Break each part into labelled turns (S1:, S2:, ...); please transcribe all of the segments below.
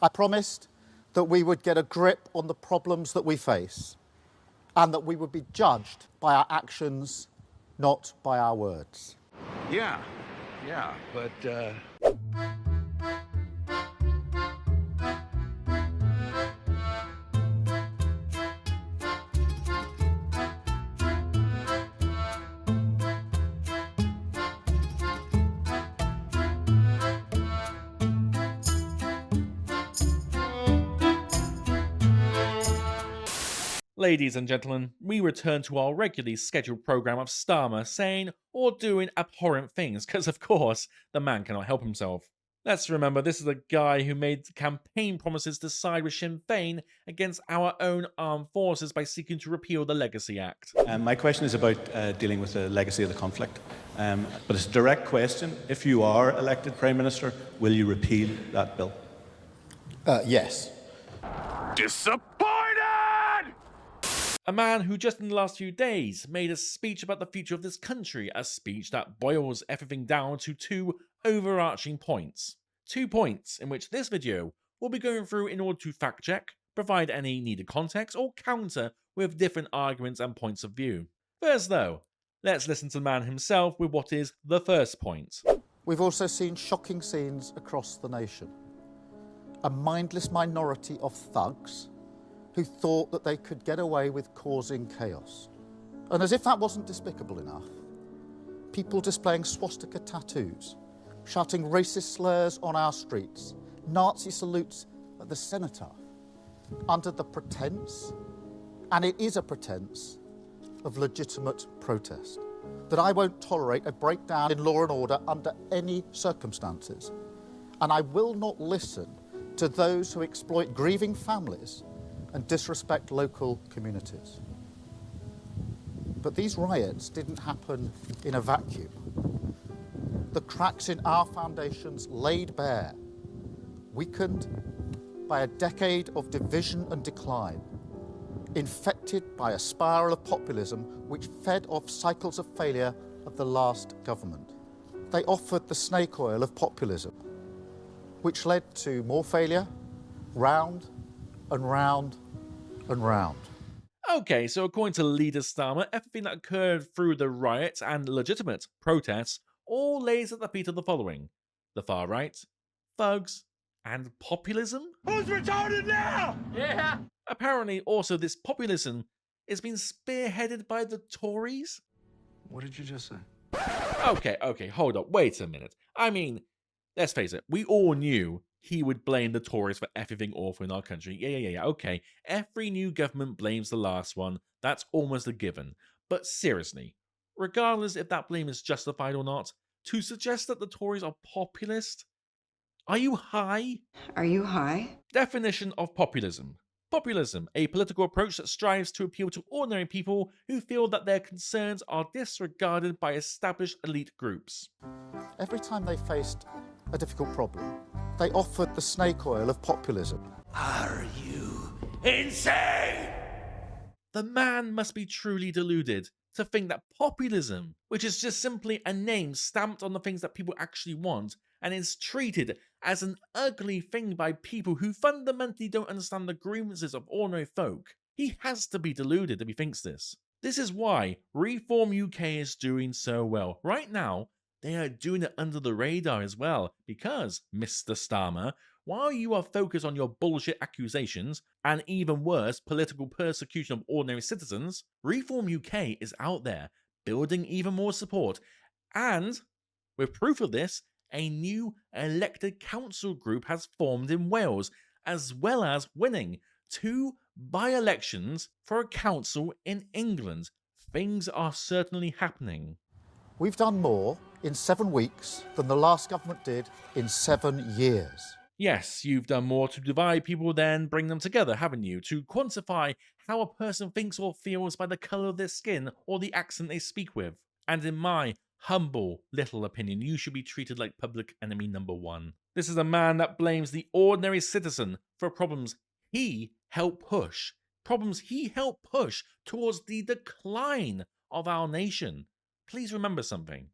S1: I promised that we would get a grip on the problems that we face and that we would be judged by our actions, not by our words.
S2: Yeah, but
S3: Ladies and gentlemen, we return to our regularly scheduled programme of Starmer saying or doing abhorrent things, because of course, the man cannot help himself. Let's remember, this is a guy who made campaign promises to side with Sinn Féin against our own armed forces by seeking to repeal the Legacy Act.
S4: My question is about dealing with the legacy of the conflict. But it's a direct question. If you are elected Prime Minister, will you repeal that bill?
S1: Yes.
S2: disappointed!
S3: A man who just in the last few days made a speech about the future of this country, a speech that boils everything down to two overarching points. 2 points in which this video will be going through in order to fact check, provide any needed context, or counter with different arguments and points of view. First though, let's listen to the man himself with what is the first point.
S1: We've also seen shocking scenes across the nation. A mindless minority of thugs who thought that they could get away with causing chaos. And as if that wasn't despicable enough, people displaying swastika tattoos, shouting racist slurs on our streets, Nazi salutes at the cenotaph, under the pretense, and it is a pretense, of legitimate protest. That I won't tolerate a breakdown in law and order under any circumstances. And I will not listen to those who exploit grieving families and disrespect local communities. But these riots didn't happen in a vacuum. The cracks in our foundations laid bare, weakened by a decade of division and decline, infected by a spiral of populism which fed off cycles of failure of the last government. They offered the snake oil of populism, which led to more failure, round and round and round.
S3: Okay, so according to leader Starmer, everything that occurred through the riots and legitimate protests all lays at the feet of the following: the far right, thugs, and populism?
S2: Who's retarded now?
S3: Yeah! Apparently, also, this populism is being spearheaded by the Tories?
S2: What did you just say?
S3: Okay, hold up, wait a minute. I mean, let's face it, we all knew he would blame the Tories for everything awful in our country. Yeah, okay. Every new government blames the last one. That's almost a given. But seriously, regardless if that blame is justified or not, to suggest that the Tories are populist? Are you high?
S5: Are you high?
S3: Definition of populism. Populism, a political approach that strives to appeal to ordinary people who feel that their concerns are disregarded by established elite groups.
S1: Every time they faced a difficult problem, they offered the snake oil of populism.
S2: Are you insane?
S3: The man must be truly deluded to think that populism, which is just simply a name stamped on the things that people actually want, and is treated as an ugly thing by people who fundamentally don't understand the grievances of ordinary folk. He has to be deluded if he thinks this. This is why Reform UK is doing so well. Right now, they are doing it under the radar as well, because, Mr. Starmer, while you are focused on your bullshit accusations, and even worse, political persecution of ordinary citizens, Reform UK is out there, building even more support, and, with proof of this, a new elected council group has formed in Wales, as well as winning 2 by-elections for a council in England. Things are certainly happening.
S1: We've done more in 7 weeks than the last government did in 7 years.
S3: Yes, you've done more to divide people than bring them together, haven't you? To quantify how a person thinks or feels by the colour of their skin or the accent they speak with. And in my humble little opinion, you should be treated like public enemy number 1. This is a man that blames the ordinary citizen for problems he helped push. Problems he helped push towards the decline of our nation. Please remember something.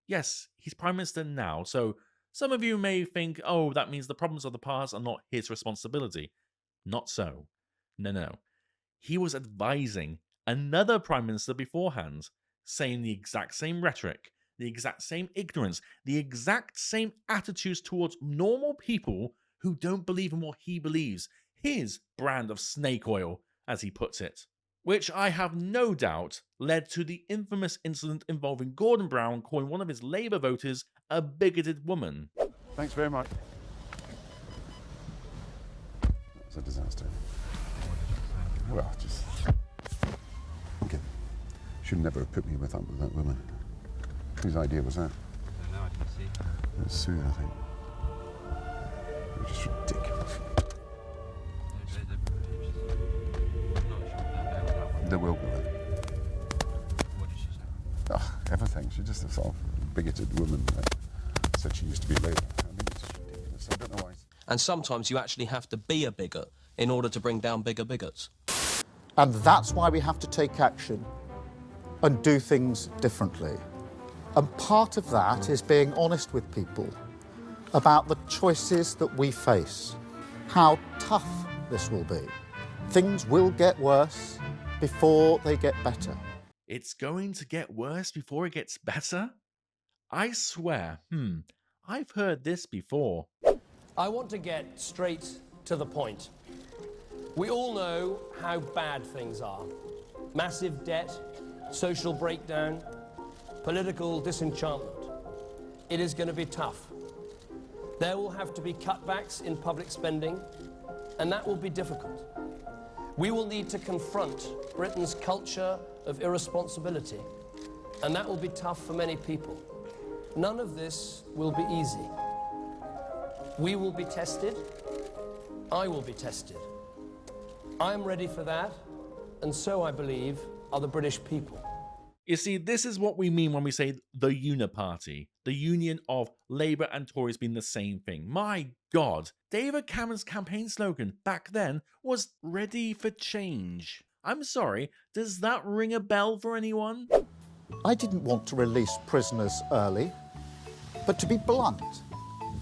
S3: Yes, he's Prime Minister now, so Some of you may think, oh, that means the problems of the past are not his responsibility. Not so. No. He was advising another prime minister beforehand, saying the exact same rhetoric, the exact same ignorance, the exact same attitudes towards normal people who don't believe in what he believes, his brand of snake oil, as he puts it. Which I have no doubt led to the infamous incident involving Gordon Brown calling one of his Labour voters a bigoted woman.
S5: Thanks very much. It's a disaster. Well, just... Okay. Should never have put me up with that woman. Whose idea was that?
S6: I don't know, I didn't see her.
S5: It was Sue, I think. It was just ridiculous. There will be that.
S6: What did she say?
S5: Oh, everything. She's just a sort of bigoted woman. Said she used to be Labour. I mean, it's just ridiculous. I don't know why.
S7: And sometimes you actually have to be a bigot in order to bring down bigger bigots.
S1: And that's why we have to take action and do things differently. And part of that is being honest with people about the choices that we face, how tough this will be. Things will get worse before they get better.
S3: It's going to get worse before it gets better? I swear, I've heard this before.
S8: I want to get straight to the point. We all know how bad things are. Massive debt, social breakdown, political disenchantment. It is going to be tough. There will have to be cutbacks in public spending, and that will be difficult. We will need to confront Britain's culture of irresponsibility, and that will be tough for many people. None of this will be easy. We will be tested. I will be tested. I am ready for that, and so, I believe, are the British people.
S3: You see, this is what we mean when we say the Uniparty, the union of Labour and Tories being the same thing. My God, David Cameron's campaign slogan back then was ready for change. I'm sorry, does that ring a bell for anyone?
S1: I didn't want to release prisoners early, but to be blunt,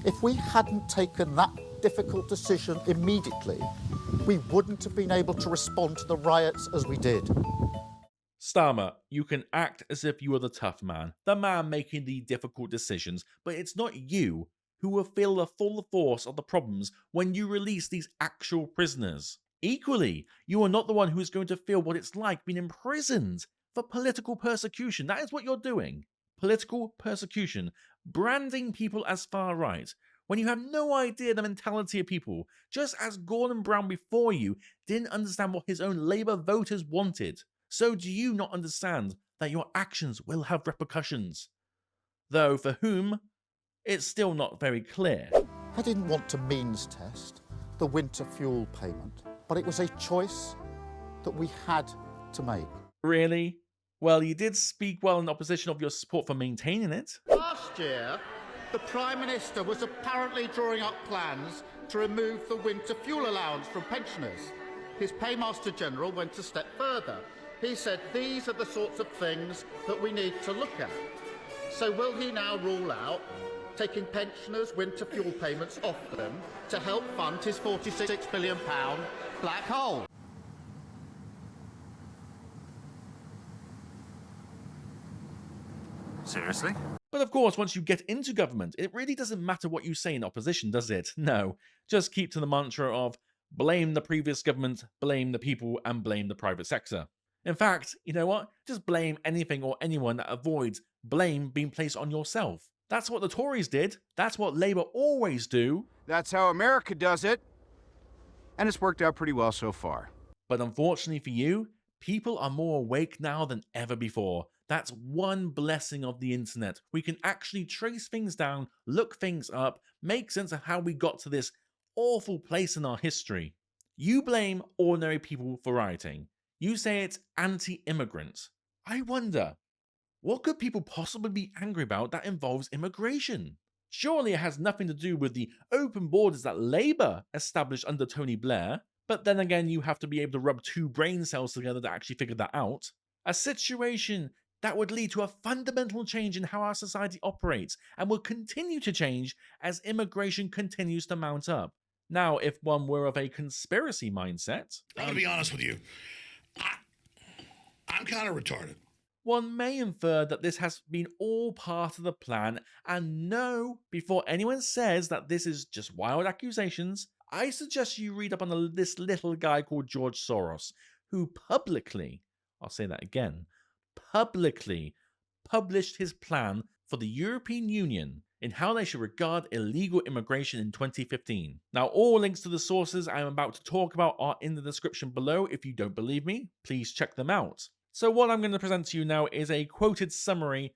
S1: if we hadn't taken that difficult decision immediately, we wouldn't have been able to respond to the riots as we did.
S3: Starmer, you can act as if you are the tough man, the man making the difficult decisions, but it's not you who will feel the full force of the problems when you release these actual prisoners. Equally, you are not the one who is going to feel what it's like being imprisoned for political persecution. That is what you're doing. Political persecution, branding people as far right, when you have no idea the mentality of people, just as Gordon Brown before you didn't understand what his own Labour voters wanted. So do you not understand that your actions will have repercussions? Though for whom, it's still not very clear.
S1: I didn't want to means test the winter fuel payment, but it was a choice that we had to make.
S3: Really? Well, you did speak well in opposition of your support for maintaining it.
S1: Last year, the Prime Minister was apparently drawing up plans to remove the winter fuel allowance from pensioners. His Paymaster General went a step further. He said these are the sorts of things that we need to look at. So will he now rule out taking pensioners' winter fuel payments off them to help fund his £46 billion black hole?
S2: Seriously?
S3: But of course, once you get into government, it really doesn't matter what you say in opposition, does it? No. Just keep to the mantra of blame the previous government, blame the people, and blame the private sector. In fact, you know what? Just blame anything or anyone that avoids blame being placed on yourself. That's what the Tories did. That's what Labour always do.
S9: That's how America does it. And it's worked out pretty well so far.
S3: But unfortunately for you, people are more awake now than ever before. That's one blessing of the internet. We can actually trace things down, look things up, make sense of how we got to this awful place in our history. You blame ordinary people for rioting. You say it's anti-immigrant. I wonder, what could people possibly be angry about that involves immigration? Surely it has nothing to do with the open borders that Labour established under Tony Blair, but then again you have to be able to rub two brain cells together to actually figure that out. A situation That would lead to a fundamental change in how our society operates and will continue to change as immigration continues to mount up. Now, if one were of a conspiracy mindset,
S2: I'm gonna be honest with you. I'm kind of retarded.
S3: one may infer that this has been all part of the plan, and no, before anyone says that this is just wild accusations, I suggest you read up on this little guy called George Soros, who publicly, I'll say that again, publicly published his plan for the European Union in how they should regard illegal immigration in 2015. Now, all links to the sources I am about to talk about are in the description below. If you don't believe me, please check them out. So what I'm going to present to you now is a quoted summary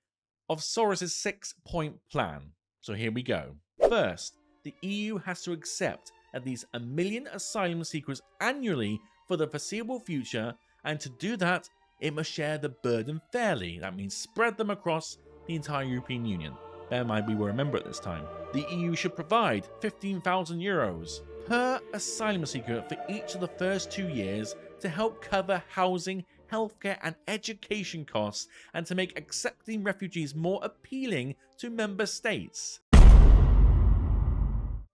S3: of Soros' 6-point plan. So here we go. First, the EU has to accept at least 1 million asylum seekers annually for the foreseeable future, and to do that, it must share the burden fairly. That means spread them across the entire European Union. Bear in mind we were a member at this time. The EU should provide €15,000 per asylum seeker for each of the first 2 years to help cover housing, healthcare and education costs, and to make accepting refugees more appealing to member states,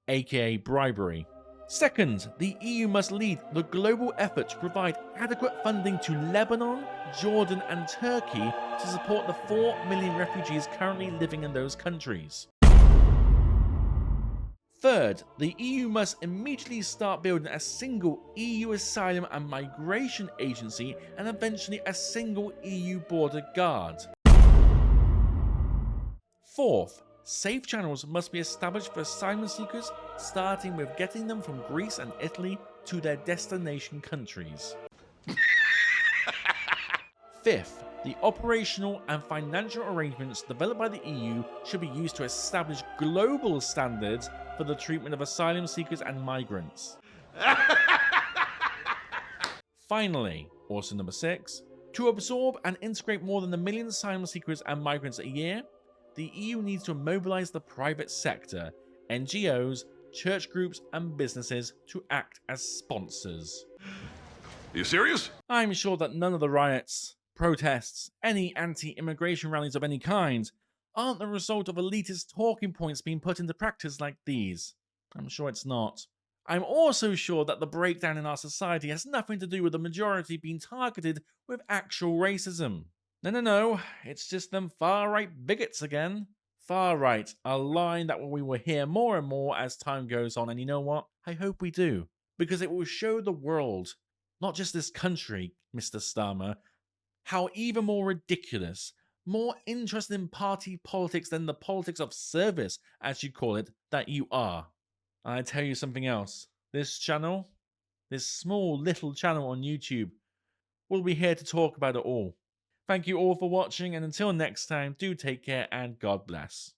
S3: aka bribery. Second, the EU must lead the global effort to provide adequate funding to Lebanon, Jordan and Turkey to support the 4 million refugees currently living in those countries. Third, the EU must immediately start building a single EU asylum and migration agency and eventually a single EU border guard. Fourth, safe channels must be established for asylum seekers, starting with getting them from Greece and Italy to their destination countries. Fifth, the operational and financial arrangements developed by the EU should be used to establish global standards for the treatment of asylum seekers and migrants. Finally, also number 6, to absorb and integrate more than 1 million asylum seekers and migrants a year, the EU needs to mobilize the private sector, NGOs, church groups and businesses to act as sponsors.
S2: Are you serious?
S3: I'm sure that none of the riots, protests, any anti-immigration rallies of any kind aren't the result of elitist talking points being put into practice like these. I'm sure it's not. I'm also sure that the breakdown in our society has nothing to do with the majority being targeted with actual racism. No, it's just them far-right bigots again. Far-right, a line that we will hear more and more as time goes on, and you know what? I hope we do, because it will show the world, not just this country, Mr. Starmer, how even more ridiculous, more interested in party politics than the politics of service, as you call it, that you are. And I tell you something else, this channel, this small little channel on YouTube, will be here to talk about it all. Thank you all for watching, and until next time, do take care and God bless.